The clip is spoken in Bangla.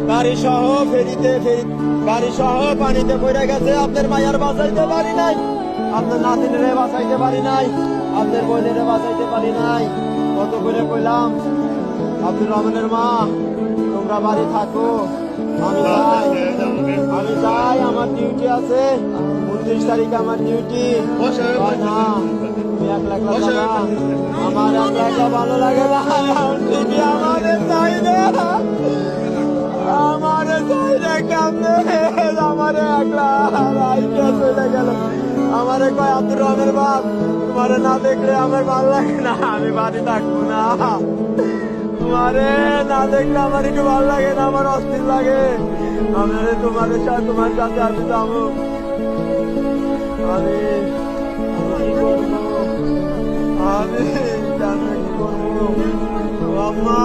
গাড়ি সহ গাড়ি সহ পানিতে পড়ে গেছে। আপনার মায়ের বাঁচাইতে পারি নাই, আপনার নাতিনের বাঁচাইতে পারি নাই, আপনার বোনের বাঁচাইতে পারি নাই। কত করে কইলাম আব্দুর রহমানের মা তোমরা বাড়ি থাকো, আমি যাই, আমার ডিউটি আছে, 29 তারিখে আমার ডিউটি। না তুমি একলা যাবা, আমার একলা ভালো লাগে না, ঠিকই আমাদের চাই না, আমারে চাই না কেমনে, আমারে একলা রাইতে চলে গেল। আমারে কয় আব্দুর রহমানের বাপ তোমারে না দেখলে আমার ভালো লাগে না, আমি বাড়ি থাকবো না, তোমারে না দেখলে আমার একটু ভালো লাগে না, আমার অস্থির লাগে, আমারে তোমার সাথে আমি যাবো। আমি কি করবো, আমি কি করবো আম্মা।